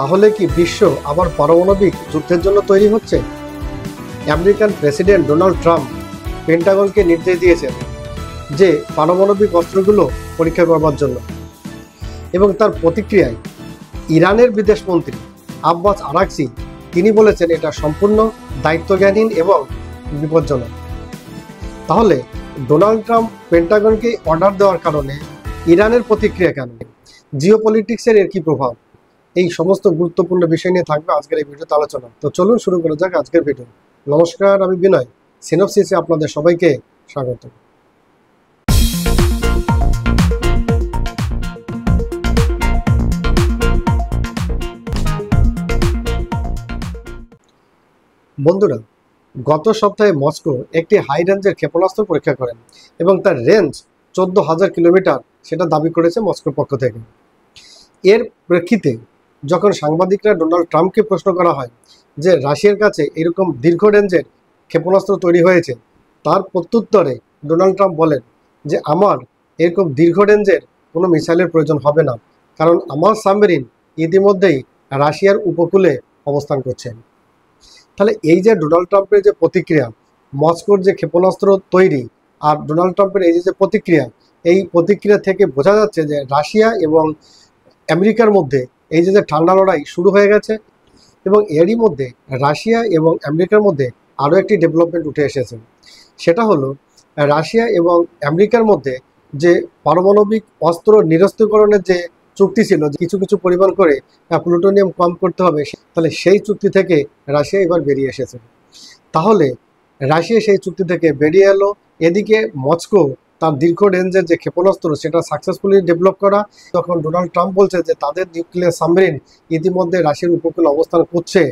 তাহলে কি বিশ্ব আবার পারমাণবিক যুদ্ধের জন্য তৈরি হচ্ছে? আমেরিকান প্রেসিডেন্ট ডোনাল্ড ট্রাম্প পেন্টাগনকে নির্দেশ দিয়েছেন যে পারমাণবিক অস্ত্রগুলো পরীক্ষা করবার জন্য, এবং তার প্রতিক্রিয়ায় ইরানের বিদেশমন্ত্রী আব্বাস আরাকচি তিনি বলেছেন এটা সম্পূর্ণ দায়িত্বজ্ঞানহীন এবং বিপজ্জনক। তাহলে ডোনাল্ড ট্রাম্প পেন্টাগনকে অর্ডার দেওয়ার কারণে ইরানের প্রতিক্রিয়া কেন? জিওপলিটিক্সের এর কি প্রভাব? এই সমস্ত গুরুত্বপূর্ণ বিষয় নিয়ে থাকবে আজকের এই ভিডিওতে আলোচনা। তো চলুন শুরু করা যাক আজকের ভিডিও। নমস্কার, আমি বিনয়, সিনপসিসে আপনাদের সবাইকে স্বাগত। বন্ধুরা, গত সপ্তাহে মস্কো একটি হাই রেঞ্জের ক্ষেপণাস্ত্র পরীক্ষা করেন এবং তার রেঞ্জ 14,000 কিলোমিটার সেটা দাবি করেছে মস্কোর পক্ষ থেকে। এর প্রেক্ষিতে যখন সাংবাদিকরা ডোনাল্ড ট্রাম্পকে প্রশ্ন করা হয় যে রাশিয়ার কাছে এরকম দীর্ঘ রেঞ্জের ক্ষেপণাস্ত্র তৈরি হয়েছে, তার প্রত্যুত্তরে ডোনাল্ড ট্রাম্প বলেন যে আমার এরকম দীর্ঘ রেঞ্জের কোনো মিসাইলের প্রয়োজন হবে না, কারণ আমার সাবমেরিন ইতিমধ্যেই রাশিয়ার উপকূলে অবস্থান করছে। তাহলে এই যে ডোনাল্ড ট্রাম্পের যে প্রতিক্রিয়া, মস্কোর যে ক্ষেপণাস্ত্র তৈরি আর ডোনাল্ড ট্রাম্পের এই যে প্রতিক্রিয়া, এই প্রতিক্রিয়া থেকে বোঝা যাচ্ছে যে রাশিয়া এবং আমেরিকার মধ্যে এই যে ঠান্ডা লড়াই শুরু হয়ে গেছে। এবং এরই মধ্যে রাশিয়া এবং আমেরিকার মধ্যে আরও একটি ডেভেলপমেন্ট উঠে এসেছে, সেটা হলো রাশিয়া এবং আমেরিকার মধ্যে যে পারমাণবিক অস্ত্র নিরস্ত্রীকরণের যে চুক্তি ছিল, কিছু কিছু পরিমাণ করে প্লুটোনিয়াম কম করতে হবে, তাহলে সেই চুক্তি থেকে রাশিয়া এবার বেরিয়ে এসেছে। তাহলে রাশিয়া সেই চুক্তি থেকে বেরিয়ে এলো, এদিকে মস্কো তার দীর্ঘ রেঞ্জের যে ক্ষেপণাস্ত্র সেটা সাকসেসফুলি ডেভেলপ করা। তখন ডোনাল্ড ট্রাম্প বলছে যে তাদের নিউক্লিয়ার সাবমেরিন ইতিমধ্যে রাশিয়ার উপকূলে অবস্থান করছে।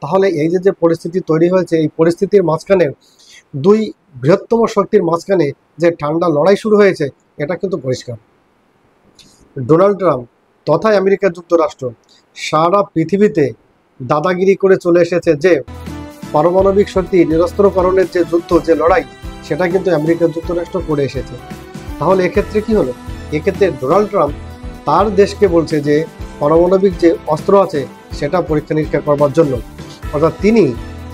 তাহলে এই যে পরিস্থিতি তৈরি হয়েছে, এই পরিস্থিতির মাঝখানে দুই বৃহত্তম শক্তির মাঝখানে যে ঠান্ডা লড়াই শুরু হয়েছে, এটা কিন্তু পরিষ্কার। ডোনাল্ড ট্রাম্প তথা আমেরিকা যুক্তরাষ্ট্র সারা পৃথিবীতে দাদাগিরি করে চলে এসেছে যে পারমাণবিক শক্তি নিরস্ত্রকরণের যে যুদ্ধ, যে লড়াই, সেটা কিন্তু আমেরিকা যুক্তরাষ্ট্র করে এসেছে। তাহলে এক্ষেত্রে কি হলো? এক্ষেত্রে ডোনাল্ড ট্রাম্প তার দেশকে বলছে যে পারমাণবিক যে অস্ত্র আছে সেটা পরীক্ষা নিরীক্ষা করবার জন্য। অর্থাৎ তিনি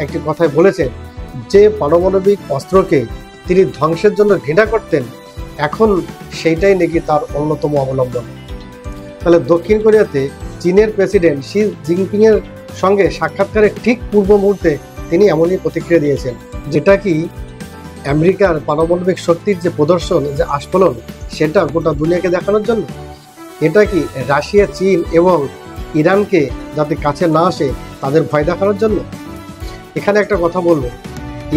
একটি কথায় বলেছেন যে পারমাণবিক অস্ত্রকে তিনি ধ্বংসের জন্য ঘৃণা করতেন, এখন সেইটাই নাকি তার অন্যতম অবলম্বন। তাহলে দক্ষিণ কোরিয়াতে চীনের প্রেসিডেন্ট শি জিনপিংয়ের সঙ্গে সাক্ষাৎকারের ঠিক পূর্ব মুহূর্তে তিনি এমনই প্রতিক্রিয়া দিয়েছেন, যেটা কি আমেরিকার পারমাণবিক শক্তির যে প্রদর্শন, যে আস্ফোলন, সেটা গোটা দুনিয়াকে দেখানোর জন্য। এটা কি রাশিয়া, চীন এবং ইরানকে যাতে কাছে না আসে তাদের ভয় দেখানোর জন্য? এখানে একটা কথা বলবো,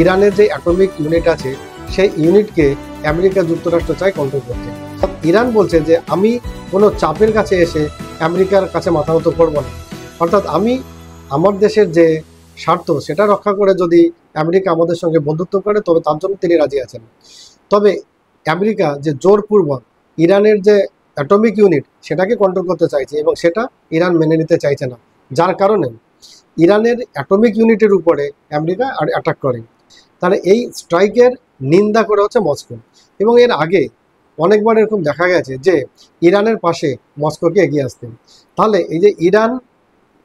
ইরানের যে অ্যাটমিক ইউনিট আছে সেই ইউনিটকে আমেরিকা যুক্তরাষ্ট্র চায় কন্ট্রোল করতে। ইরান বলছে যে আমি কোনো চাপের কাছে এসে আমেরিকার কাছে মাথা নত করবো না, অর্থাৎ আমি আমার দেশের যে স্বার্থ সেটা রক্ষা করে যদি আমেরিকা আমাদের সঙ্গে বন্ধুত্ব করে তবে তার জন্য তিনি রাজি আছেন। তবে আমেরিকা যে জোরপূর্বক ইরানের যে অ্যাটমিক ইউনিট সেটাকে কন্ট্রোল করতে চাইছে এবং সেটা ইরান মেনে নিতে চাইছে না, যার কারণে ইরানের অ্যাটমিক ইউনিটের উপরে আমেরিকা অ্যাটাক করে। তাহলে এই স্ট্রাইকের নিন্দা করে হচ্ছে মস্কো, এবং এর আগে অনেকবার এরকম দেখা গেছে যে ইরানের পাশে মস্কোকে এগিয়ে আসতেন। তাহলে এই যে ইরান,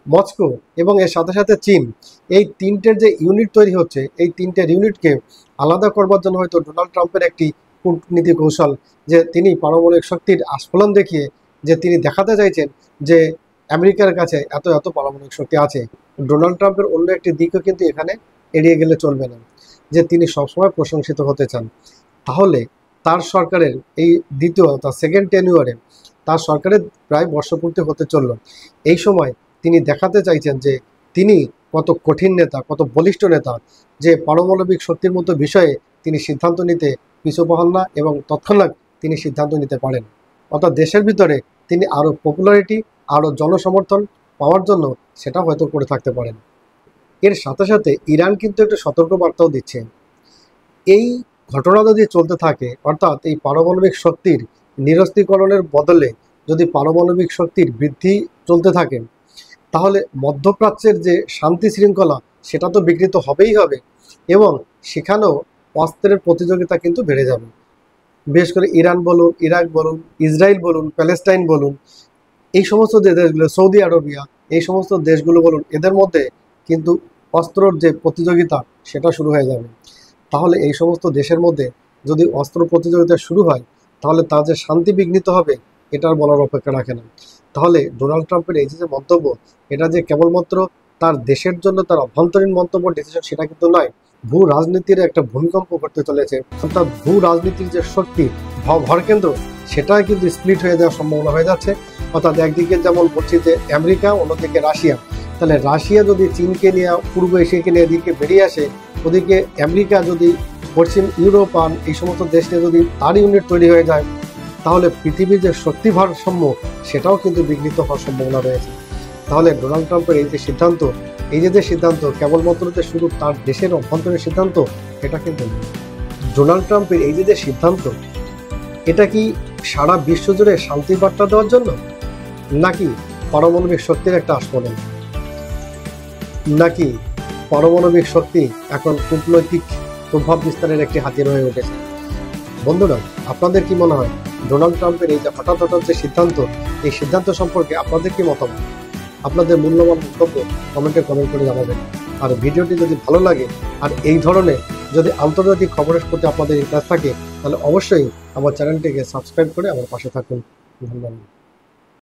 মস্কো এবং এর সাথে সাথে চীন, এই তিনটের যে ইউনিট তৈরি হচ্ছে, এই তিনটের ইউনিটকে আলাদা করবার জন্য হয়তো ডোনাল্ড ট্রাম্পের একটি কূটনীতি কৌশল, যে তিনি পারমাণবিক শক্তির আস্ফোলন দেখিয়ে যে তিনি দেখাতে চাইছেন যে আমেরিকার কাছে এত এত পারমাণবিক শক্তি আছে। ডোনাল্ড ট্রাম্পের অন্য একটি দিকও কিন্তু এখানে এড়িয়ে গেলে চলবে না, যে তিনি সবসময় প্রশংসিত হতে চান। তাহলে তার সরকারের এই দ্বিতীয়, অর্থাৎ সেকেন্ড টেনিউরে তার সরকারের প্রায় বর্ষপূর্তি হতে চলল। এই সময় তিনি দেখাতে চাইছেন যে তিনি কত কঠিন নেতা, কত বলিষ্ঠ নেতা, যে পারমাণবিক শক্তির মতো বিষয়ে তিনি সিদ্ধান্ত নিতে পিছু পান না এবং তৎক্ষণাৎ তিনি সিদ্ধান্ত নিতে পারেন। অর্থাৎ দেশের ভিতরে তিনি আরও পপুলারিটি, আরও জনসমর্থন পাওয়ার জন্য সেটা হয়তো করে থাকতে পারেন। এর সাথে সাথে ইরান কিন্তু একটা সতর্কবার্তাও দিচ্ছে, এই ঘটনা যদি চলতে থাকে, অর্থাৎ এই পারমাণবিক শক্তির নিরস্ত্রীকরণের বদলে যদি পারমাণবিক শক্তির বৃদ্ধি চলতে থাকে, তাহলে মধ্যপ্রাচ্যের যে শান্তি শৃঙ্খলা সেটা তো বিঘ্নিত হবেই হবে, এবং সেখানেও অস্ত্রের প্রতিযোগিতা কিন্তু বেড়ে যাবে। বিশেষ করে ইরান বলুন, ইরাক বলুন, ইসরায়েল বলুন, প্যালেস্টাইন বলুন, এই সমস্ত যে দেশগুলো, সৌদি আরবিয়া, এই সমস্ত দেশগুলো বলুন, এদের মধ্যে কিন্তু অস্ত্রর যে প্রতিযোগিতা সেটা শুরু হয়ে যাবে। তাহলে এই সমস্ত দেশের মধ্যে যদি অস্ত্র প্রতিযোগিতা শুরু হয়, তাহলে তা যে শান্তি বিঘ্নিত হবে এটার বলার অপেক্ষা রাখে না। তাহলে ডোনাল্ড ট্রাম্পের এই যে মন্তব্য, এটা যে কেবলমাত্র তার দেশের জন্য তার অভ্যন্তরীণ মন্তব্য ডিসিশন সেটা কিন্তু নয়, ভূ রাজনীতির একটা ভূমিকম্প করতে চলেছে। অর্থাৎ ভূ রাজনীতির যে শক্তি, ভরকেন্দ্র, সেটা কিন্তু স্প্লিট হয়ে যাওয়ার সম্ভাবনা হয়ে যাচ্ছে। অর্থাৎ একদিকে যেমন বলছি যে আমেরিকা, অন্যদিকে রাশিয়া। তাহলে রাশিয়া যদি চীনকে নিয়ে, পূর্ব এশিয়াকে নিয়ে এদিকে বেরিয়ে আসে, ওদিকে আমেরিকা যদি পশ্চিম ইউরোপ আর এই সমস্ত দেশ নিয়ে যদি তার ইউনিট তৈরি হয়ে যায়, তাহলে পৃথিবীর যে শক্তি ভারসাম্য সেটাও কিন্তু বিঘ্নিত হওয়ার সম্ভাবনা রয়েছে। তাহলে ডোনাল্ড ট্রাম্পের এই যে সিদ্ধান্ত, কেবলমাত্র যে শুধু তার দেশের অভ্যন্তরীণ সিদ্ধান্ত, এটা কিন্তু নয়। ডোনাল্ড ট্রাম্পের এই যে সিদ্ধান্ত, এটা কি সারা বিশ্ব জুড়ে শান্তির বার্তা দেওয়ার জন্য, নাকি পারমাণবিক শক্তির একটা আস্ফোরণ, নাকি পারমাণবিক শক্তি এখন কূটনৈতিক প্রভাব বিস্তারের একটি হাতিয়ার হয়ে উঠেছে? বন্ধুরা, আপনাদের কি মনে হয় ডোনাল্ড ট্রাম্পের এই যে হঠাৎ যে সিদ্ধান্ত, এই সিদ্ধান্ত সম্পর্কে আপনাদের কি মতামত? আপনাদের মূল্যবান মন্তব্য কমেন্টে কমেন্ট করে জানাবেন। আর ভিডিওটি যদি ভালো লাগে আর এই ধরনের যদি আন্তর্জাতিক খবরের প্রতি আপনাদের ইন্টারেস্ট থাকে, তাহলে অবশ্যই আমার চ্যানেলটিকে সাবস্ক্রাইব করে আমার পাশে থাকুন। ধন্যবাদ।